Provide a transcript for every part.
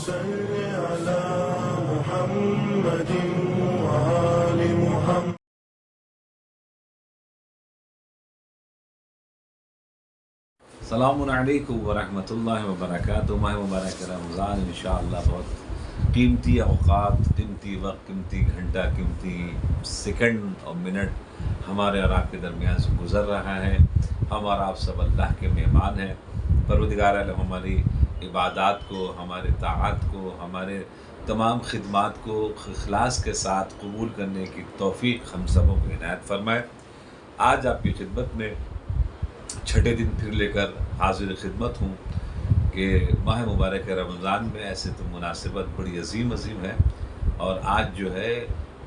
صل على محمد وآل محمد. السلام علیکم ورحمۃ اللہ وبرکاتہ. ماہ مبارک رمضان انشاءاللہ بہت قیمتی اوقات، قیمتی وقت، قیمتی گھنٹہ، قیمتی سیکنڈ اور منٹ ہمارے اور آپ کے درمیان سے گزر رہا ہے. ہم اور آپ سب اللہ کے مہمان ہیں. پروردگار عالم ہماری عبادات کو، ہمارے طاعات کو، ہمارے تمام خدمات کو اخلاص کے ساتھ قبول کرنے کی توفیق ہم سبوں کو عنایت فرمائے. آج آپ کی خدمت میں چھٹے دن پھر لے کر حاضر خدمت ہوں کہ ماہ مبارک رمضان میں ایسے تو مناسبت بڑی عظیم ہے، اور آج جو ہے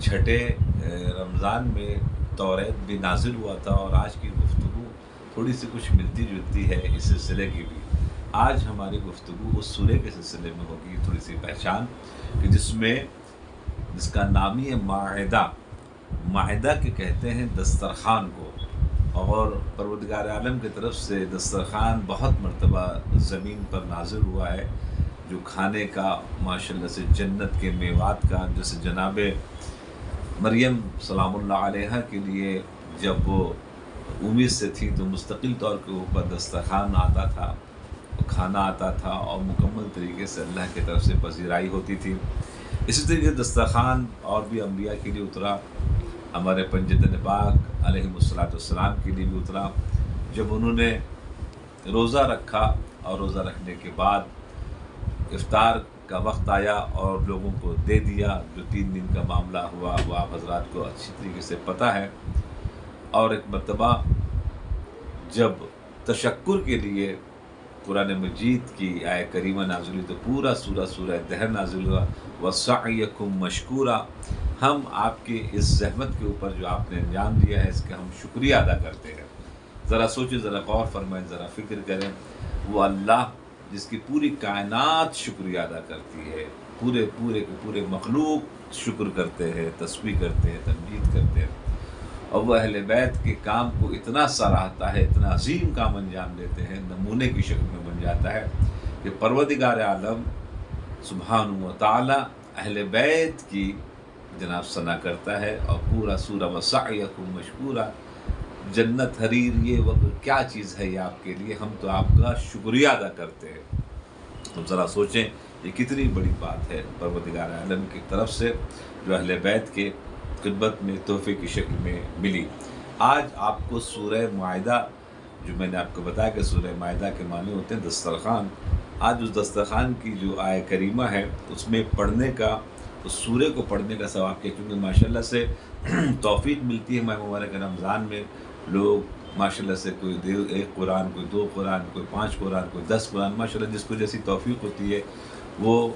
چھٹے رمضان میں توریت بھی نازل ہوا تھا، اور آج کی گفتگو تھوڑی سی کچھ ملتی جلتی ہے اس سلسلے کی بھی. آج ہماری گفتگو اس سورے کے سلسلے میں ہوگی، تھوڑی سی پہچان کہ جس کا نام ہی ہے مائدہ. مائدہ کے کہتے ہیں دسترخوان کو، اور پروردگار عالم کی طرف سے دسترخوان بہت مرتبہ زمین پر نازل ہوا ہے، جو کھانے کا ماشاءاللہ سے جنت کے میوات کا، جیسے جناب مریم سلام اللہ علیہ کے لیے جب وہ امید سے تھی تو مستقل طور کے اوپر دسترخوان آتا تھا، کھانا آتا تھا، اور مکمل طریقے سے اللہ کی طرف سے پذیرائی ہوتی تھی. اسی طریقے سے دسترخوان اور بھی انبیاء کے لیے اترا، ہمارے پنجتن پاک علیہ السلام کے لیے بھی اترا. جب انہوں نے روزہ رکھا اور روزہ رکھنے کے بعد افطار کا وقت آیا اور لوگوں کو دے دیا، جو 3 دن کا معاملہ ہوا وہ آپ حضرات کو اچھی طریقے سے پتہ ہے. اور ایک مرتبہ جب تشکر کے لیے قرآن مجید کی آیہ کریمہ نازل ہوئی تو پورا سورہ دہر نازل ہوا، وَسَعْيَكُمْ مَشْكُورًا. ہم آپ کے اس زحمت کے اوپر جو آپ نے انجام دیا ہے اس کا ہم شکریہ ادا کرتے ہیں. ذرا سوچیں، ذرا غور فرمائیں، ذرا فکر کریں. وہ اللہ جس کی پوری کائنات شکریہ ادا کرتی ہے، پورے مخلوق شکر کرتے ہیں، تسبیح کرتے ہیں، تمجید کرتے ہیں، اور وہ اہل بیت کے کام کو اتنا سراہتا ہے، اتنا عظیم کام انجام دیتے ہیں، نمونے کی شکل میں بن جاتا ہے کہ پروردگار عالم سبحانہ و تعالی اہل بیت کی جناب ثنا کرتا ہے. اور پورا سورہ وَسَعْيَكُمْ مَشْكُورًا، جنت حریر یہ وہ کیا چیز ہے یہ آپ کے لیے، ہم تو آپ کا شکریہ ادا کرتے ہیں. اب ذرا سوچیں یہ کتنی بڑی بات ہے پروردگار عالم کی طرف سے جو اہل بیت کے خدمت میں تحفے کی شکل میں ملی. آج آپ کو سورہ مائدہ، جو میں نے آپ کو بتایا کہ سورہ مائدہ کے معنی ہوتے ہیں دسترخوان، آج اس دسترخوان کی جو آیہ کریمہ ہے اس میں پڑھنے کا، اس سورے کو پڑھنے کا ثواب کیا، کیونکہ ماشاءاللہ سے توفیق ملتی ہے ماہ مبارک رمضان میں. لوگ ماشاءاللہ سے کوئی 1 قرآن، کوئی 2 قرآن، کوئی 5 قرآن، کوئی 10 قرآن، ماشاءاللہ جس کو جیسی توفیق ہوتی ہے وہ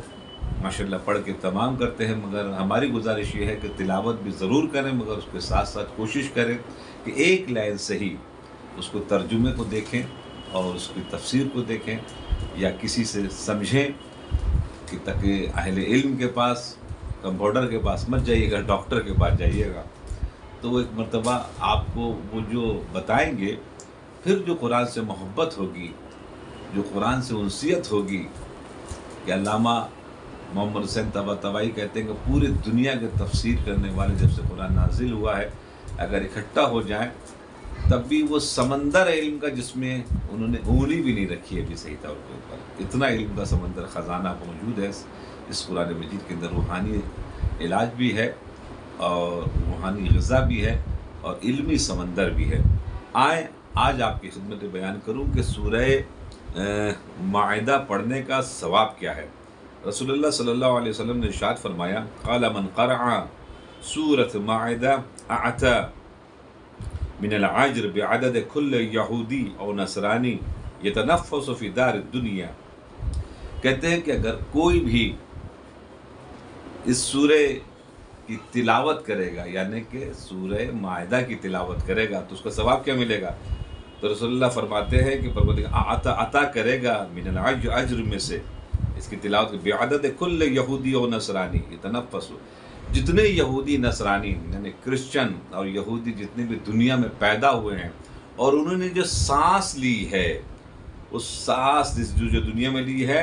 ماشاءاللہ پڑھ کے تمام کرتے ہیں. مگر ہماری گزارش یہ ہے کہ تلاوت بھی ضرور کریں، مگر اس کے ساتھ ساتھ کوشش کریں کہ ایک لائن صحیح اس کو ترجمے کو دیکھیں اور اس کی تفسیر کو دیکھیں، یا کسی سے سمجھیں، کہ تاکہ اہل علم کے پاس، کمپاؤنڈر کے پاس مت جائیے گا، ڈاکٹر کے پاس جائیے گا. تو وہ ایک مرتبہ آپ کو وہ جو بتائیں گے، پھر جو قرآن سے محبت ہوگی، جو قرآن سے انسیت ہوگی، کہ علامہ محمد حسین طباطبائی کہتے ہیں کہ پوری دنیا کے تفسیر کرنے والے جب سے قرآن نازل ہوا ہے اگر اکٹھا ہو جائیں تب بھی وہ سمندر علم کا، جس میں انہوں نے انگلی بھی نہیں رکھی ہے بھی صحیح طور کے اوپر، اتنا علم کا سمندر خزانہ موجود ہے اس قرآن مجید کے اندر. روحانی علاج بھی ہے اور روحانی غذا بھی ہے اور علمی سمندر بھی ہے. آج آپ کی خدمت بیان کروں کہ سورہ مائدہ پڑھنے کا ثواب کیا ہے. رسول اللہ صلی اللہ علیہ وسلم نے ارشاد فرمایا، قال من قرأ سورة مائدہ اعطى من العجر بعدد كل یہودی او نصرانی یتنفس فی دار الدنیا. کہتے ہیں کہ اگر کوئی بھی اس سورہ کی تلاوت کرے گا، یعنی کہ سورہ مائدہ کی تلاوت کرے گا، تو اس کا ثواب کیا ملے گا؟ تو رسول اللہ فرماتے ہیں کہ پروردگار عطا کرے گا من العجر، اجر میں سے اس کی تلاوت بعدد کل یہودی و نصرانی یتنفس، جتنے یہودی نصرانی یعنی کرسچن اور یہودی جتنے بھی دنیا میں پیدا ہوئے ہیں اور انہوں نے جو سانس لی ہے، اس سانس جو دنیا میں لی ہے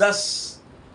10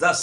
10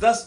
10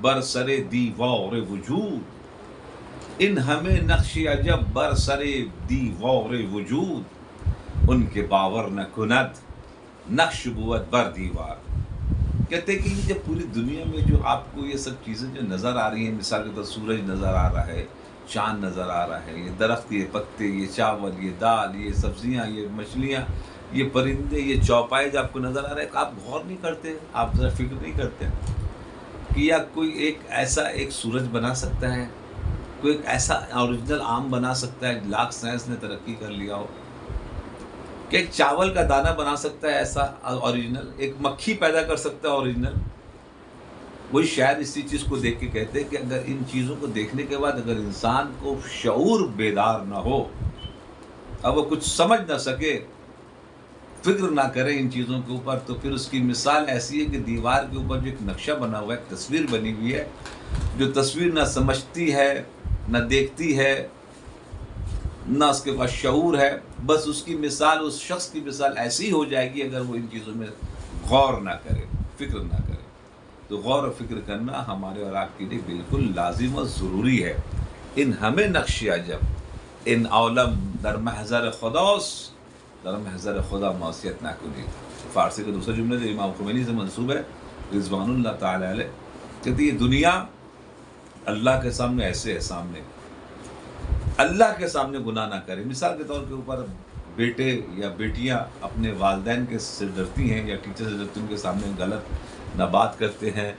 برسر دیوار وجود، ان ہمیں نقش عجب برسر دیوار وجود، ان کے باور نہ کند نقش بود بر دیوار۔ کہتے ہیں کہ یہ جب پوری دنیا میں جو آپ کو یہ سب چیزیں جو نظر آ رہی ہیں، مثال کے طور سورج نظر آ رہا ہے، چاند نظر آ رہا ہے، یہ درخت، یہ پتے، یہ چاول، یہ دال، یہ سبزیاں، یہ مچھلیاں، یہ پرندے، یہ چوپائے جو آپ کو نظر آ رہے ہیں، آپ غور نہیں کرتے، آپ ذرا فکر نہیں کرتے کہ یا کوئی ایک ایسا ایک سورج بنا سکتا ہے، کوئی ایک ایسا اوریجنل آم بنا سکتا ہے، لاکھ سائنس نے ترقی کر لیا ہو، کہ ایک چاول کا دانہ بنا سکتا ہے ایسا اوریجنل، ایک مکھی پیدا کر سکتا ہے اوریجنل۔ وہی شاید اسی چیز کو دیکھ کے کہتے ہیں کہ اگر ان چیزوں کو دیکھنے کے بعد اگر انسان کو شعور بیدار نہ ہو، اب وہ کچھ سمجھ نہ سکے، فکر نہ کرے ان چیزوں کے اوپر، تو پھر اس کی مثال ایسی ہے کہ دیوار کے اوپر جو ایک نقشہ بنا ہوا ہے، ایک تصویر بنی ہوئی ہے، جو تصویر نہ سمجھتی ہے، نہ دیکھتی ہے، نہ اس کے پاس شعور ہے، بس اس کی مثال، اس شخص کی مثال ایسی ہو جائے گی اگر وہ ان چیزوں میں غور نہ کرے، فکر نہ کرے۔ تو غور و فکر کرنا ہمارے اور آپ کے لیے بالکل لازم و ضروری ہے۔ ان ہمیں نقش عجب، ان عالم در محضر خداس، در محضر خدا معصیت نہ کنید۔ فارسی کا دوسرا جملہ جو امام خمینی سے منسوب ہے رضوان اللہ تعالی علیہ، کہتے یہ دنیا اللہ کے سامنے ایسے ہے، سامنے اللہ کے سامنے گناہ نہ کرے۔ مثال کے طور کے اوپر بیٹے یا بیٹیاں اپنے والدین کے سے ڈرتی ہیں یا ٹیچر سے ڈرتی ہیں، ان کے سامنے غلط نہ بات کرتے ہیں،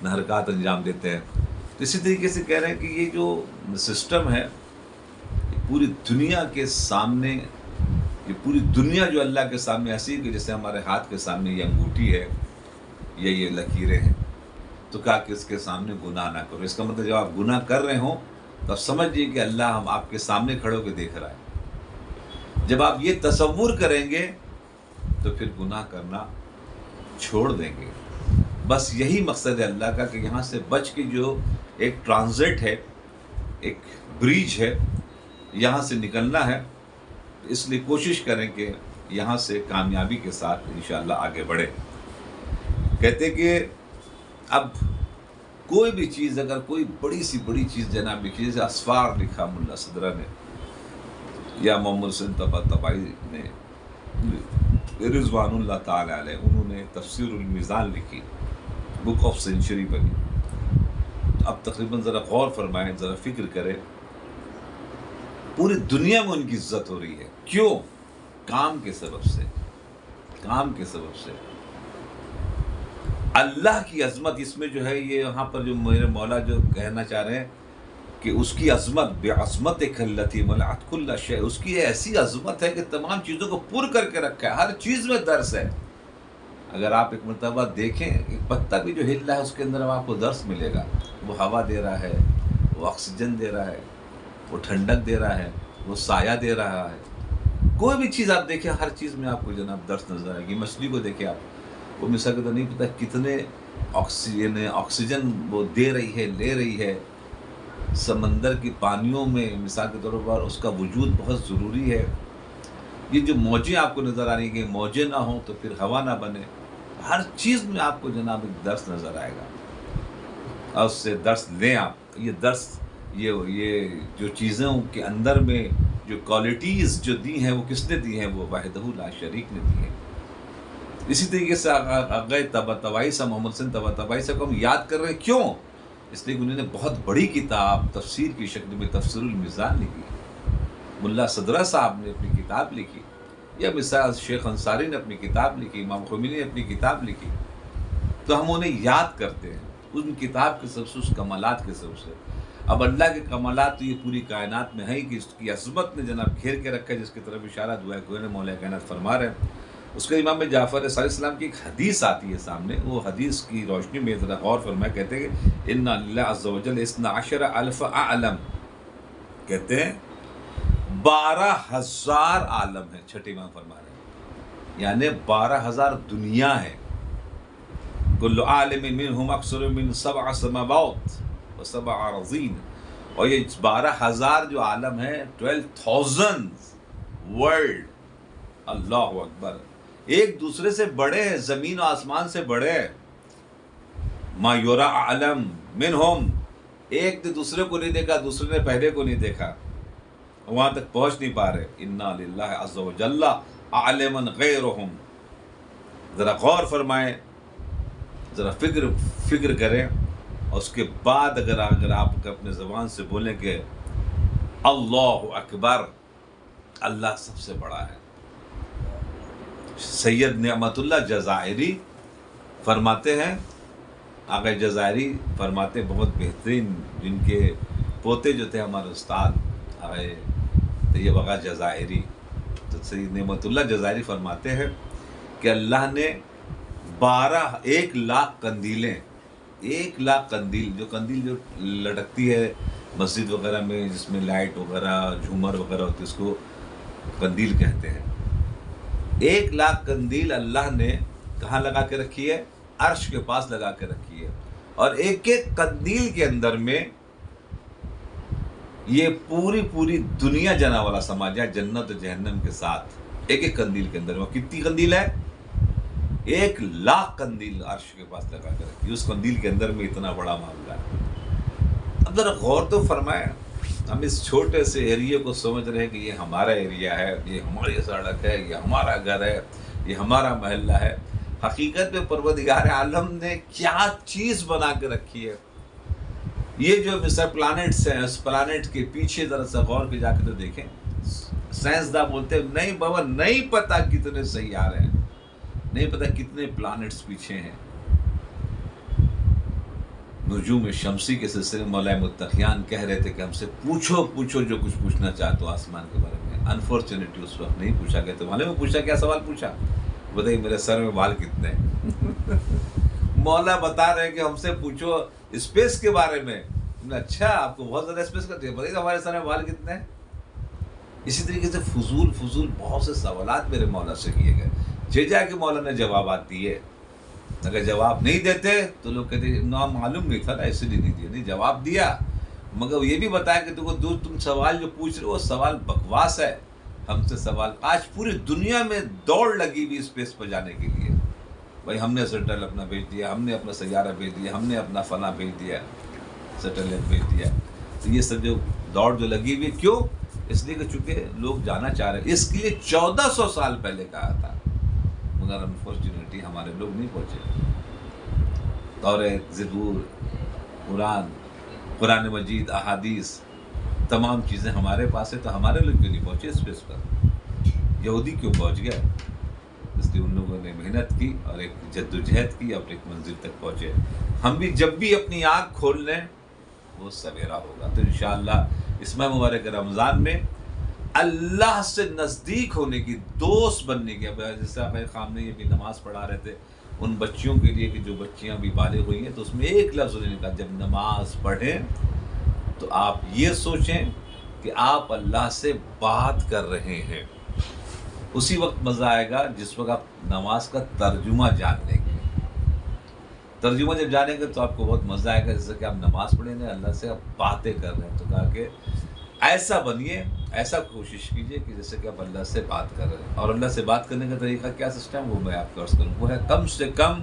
نہ حرکات انجام دیتے ہیں۔ تو اسی طریقے سے کہہ رہے ہیں کہ یہ جو سسٹم ہے پوری دنیا کے سامنے، یہ پوری دنیا جو اللہ کے سامنے ایسی ہے کہ جیسے ہمارے ہاتھ کے سامنے یہ انگوٹھی ہے یا یہ لکیریں ہیں، تو کہا کہ اس کے سامنے گناہ نہ کرو۔ اس کا مطلب جب آپ گناہ کر رہے ہوں تو سمجھیے کہ اللہ ہم آپ کے سامنے کھڑے ہو کے دیکھ رہا ہے۔ جب آپ یہ تصور کریں گے تو پھر گناہ کرنا چھوڑ دیں گے۔ بس یہی مقصد ہے اللہ کا کہ یہاں سے بچ کے جو ایک ٹرانزٹ ہے، ایک بریج ہے، یہاں سے نکلنا ہے، اس لیے کوشش کریں کہ یہاں سے کامیابی کے ساتھ انشاءاللہ آگے بڑھے۔ کہتے کہ اب کوئی بھی چیز، اگر کوئی بڑی سی بڑی چیز جناب لکھی، جیسے اسفار لکھا ملا صدرہ نے یا محمد حسین طباطبائی نے رضوان اللہ تعالی علیہ، انہوں نے تفسیر الميزان لکھی، بک آف سینچری بنی۔ اب تقریباً ذرا غور فرمائیں، ذرا فکر کریں، پوری دنیا میں ان کی عزت ہو رہی ہے، کیوں؟ کام کے سبب سے، کام کے سبب سے۔ اللہ کی عظمت اس میں جو ہے، یہ یہاں پر جو میرے مولا جو کہنا چاہ رہے ہیں کہ اس کی عظمت بعظمتک التی ملأت کل شیء، اس کی ایسی عظمت ہے کہ تمام چیزوں کو پر کر کے رکھا ہے، ہر چیز میں درس ہے۔ اگر آپ ایک مرتبہ دیکھیں، ایک پتا بھی جو ہل رہا ہے اس کے اندر آپ کو درس ملے گا، وہ ہوا دے رہا ہے، وہ آکسیجن دے رہا ہے، وہ ٹھنڈک دے رہا ہے، وہ سایہ دے رہا ہے۔ کوئی بھی چیز آپ دیکھیں، ہر چیز میں آپ کو جناب درس نظر آئے گی۔ مچھلی کو دیکھیں آپ، وہ مثال کے تو نہیں پتہ کتنے آکسیجن وہ دے رہی ہے، لے رہی ہے۔ سمندر کی پانیوں میں مثال کے طور پر اس کا وجود بہت ضروری ہے۔ یہ جو موجیں آپ کو نظر آ رہی ہیں کہ موجیں نہ ہوں تو پھر ہوا نہ بنے، ہر چیز میں آپ کو جناب ایک درس نظر آئے گا، اور اس سے درس لیں آپ۔ یہ درس، یہ جو چیزوں کے اندر میں جو کوالٹیز جو دی ہیں وہ کس نے دی ہیں؟ وہ وحدہ لا شریک نے دی ہیں۔ اسی طریقے سے آغا طباطبائی سے، محمد حسین طباطبائی سے کو ہم یاد کر رہے ہیں، کیوں؟ اس لیے کہ انہوں نے بہت بڑی کتاب تفسیر کی شکل میں تفسیر الميزان لکھی، ملا صدرہ صاحب نے اپنی کتاب لکھی، یا مثال شیخ انصاری نے اپنی کتاب لکھی، امام خمینی نے اپنی کتاب لکھی، تو ہم انہیں یاد کرتے ہیں ان کتاب کے سبب سے، اس کمالات کے سبب سے۔ اب اللہ کے کمالات تو یہ پوری کائنات میں ہیں کہ اس کی عظمت نے جناب گھیر کے رکھا ہے، جس کی طرف اشارہ دعا گوئے مولا کائنات فرما رہے ہیں۔ اس کے امام جعفر صادق علیہ السلام کی ایک حدیث آتی ہے سامنے، وہ حدیث کی روشنی میں ذرا غور فرمائے۔ کہتے ہیں کہ ان للہ عز وجل 12,000 اعلم، کہتے ہیں 12,000 عالم ہیں، چھٹے امام فرما رہے ہیں، یعنی 12,000 دنیا ہے۔ کل عالم منہم اکثر من 7 سماوات و 7 ارضین، اور یہ 12,000 جو عالم ہے 12,000 ورلڈ، اللہ اکبر، ایک دوسرے سے بڑے ہیں، زمین و آسمان سے بڑے ہیں۔ ما یرا علم منہم، ایک نے دوسرے کو نہیں دیکھا، دوسرے نے پہلے کو نہیں دیکھا، وہاں تک پہنچ نہیں پا رہے. انا للہ عز وجل عالما غیرہم. ذرا غور فرمائیں، ذرا فکر کریں، اور اس کے بعد اگر آپ اپنے زبان سے بولیں کہ اللہ اکبر، اللہ سب سے بڑا ہے. سید نعمت اللہ جزائری فرماتے ہیں، آقا جزائری فرماتے، بہت بہترین، جن کے پوتے جو تھے ہمارے استاد آقا طیب آقا جزائری، تو سید نعمت اللہ جزائری فرماتے ہیں کہ اللہ نے 1 لاکھ قندیلیں، 1 لاکھ قندیل، جو قندیل جو لٹکتی ہے مسجد وغیرہ میں، جس میں لائٹ وغیرہ جھومر وغیرہ ہوتی ہے، اس کو قندیل کہتے ہیں. 1 لاکھ قندیل اللہ نے کہاں لگا کے رکھی ہے؟ عرش کے پاس لگا کے رکھی ہے. اور ایک ایک قندیل کے اندر میں یہ پوری دنیا جانا والا سما جائے جنت و جہنم کے ساتھ. ایک ایک قندیل کے اندر وہ کتنی قندیل ہے؟ 1 لاکھ قندیل عرش کے پاس لگا کے رکھی. اس قندیل کے اندر میں اتنا بڑا معاملہ ہے. اب ذرا غور تو فرمائیں، ہم اس چھوٹے سے ایریے کو سمجھ رہے ہیں کہ یہ ہمارا ایریا ہے، یہ ہماری سڑک ہے، یہ ہمارا گھر ہے، یہ ہمارا محلہ ہے. حقیقت میں پروردگار عالم نے کیا چیز بنا کے رکھی ہے. یہ جو مثلا پلانٹس ہیں، اس پلانٹ کے پیچھے ذرا سا غور کے جا کے تو دیکھیں. سائنسداں بولتے ہیں نہیں بابا، نہیں پتہ کتنے سیارے ہیں، نہیں پتہ کتنے پلانٹس پیچھے ہیں. نجوم شمسی کے سلسلے میں مولا متقیان کہہ رہے تھے کہ ہم سے پوچھو جو کچھ پوچھنا چاہتے ہو آسمان کے بارے میں. انفارچونیٹلی اس وقت نہیں پوچھا گیا. تو معلوم پوچھا، کیا سوال پوچھا؟ بتائیے میرے سر میں بال کتنے ہیں. مولا بتا رہے ہیں کہ ہم سے پوچھو اسپیس کے بارے میں. اچھا، آپ کو بہت زیادہ اسپیس کرتے ہیں، بتائیے ہمارے سر میں بال کتنے ہیں. اسی طریقے سے فضول بہت سے سوالات میرے مولا سے کیے گئے، جا کے مولا نے جوابات دیے. اگر جواب نہیں دیتے تو لوگ کہتے نام معلوم نہیں تھا نا، اسی لیے نہیں دیا. نہیں، جواب دیا، مگر یہ بھی بتایا کہ تم سوال جو پوچھ رہے ہو وہ سوال بکواس ہے. ہم سے سوال، آج پوری دنیا میں دوڑ لگی ہوئی اسپیس پہ جانے کے لیے. بھائی ہم نے سیٹل اپنا بھیج دیا، ہم نے اپنا سیارہ بھیج دیا، ہم نے اپنا فلاں بھیج دیا، سیٹلائٹ بھیج دیا. تو یہ سب جو دوڑ جو لگی ہوئی، کیوں؟ اس لیے کہ چونکہ لوگ جانا چاہ رہے ہیں. اس کے لیے 1400 سال پہلے کہا تھا، مگر انفارچونیٹلی ہمارے لوگ نہیں پہنچے. توریت، زبور، قرآن مجید، احادیث، تمام چیزیں ہمارے پاس ہیں، تو ہمارے لوگ کیوں نہیں پہنچے اسپیس پر؟ یہودی کیوں پہنچ گئے؟ اس لیے ان لوگوں نے محنت کی اور ایک جد و جہد کی، اور ایک منزل تک پہنچے. ہم بھی جب بھی اپنی آنکھ کھول لیں وہ سویرا ہوگا. تو انشاءاللہ اس ماہ مبارک رمضان میں اللہ سے نزدیک ہونے کی، دوست بننے کی، جیسے آپ خام نے یہ بھی نماز پڑھا رہے تھے ان بچیوں کے لیے کہ جو بچیاں بھی بالغ ہوئی ہیں، تو اس میں ایک لفظ انہوں نے کہا جب نماز پڑھیں تو آپ یہ سوچیں کہ آپ اللہ سے بات کر رہے ہیں. اسی وقت مزہ آئے گا جس وقت آپ نماز کا ترجمہ جان لیں گے. ترجمہ جب جانیں گے تو آپ کو بہت مزہ آئے گا، جیسے کہ آپ نماز پڑھیں گے، اللہ سے آپ باتیں کر رہے ہیں. تو کہا کہ ایسا بنیے، ایسا کوشش کیجئے کہ جیسے کہ آپ اللہ سے بات کر رہے ہیں. اور اللہ سے بات کرنے کا طریقہ کیا سسٹم، وہ میں آپ کو عرض کروں. وہ ہے کم سے کم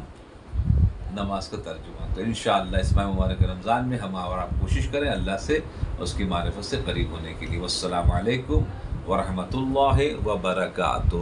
نماز کا ترجمہ. تو انشاءاللہ اس ماہ مبارک رمضان میں ہم اور آپ کوشش کریں اللہ سے اس کی معرفت سے قریب ہونے کے لیے. والسلام علیکم ورحمۃ اللہ وبرکاتہ.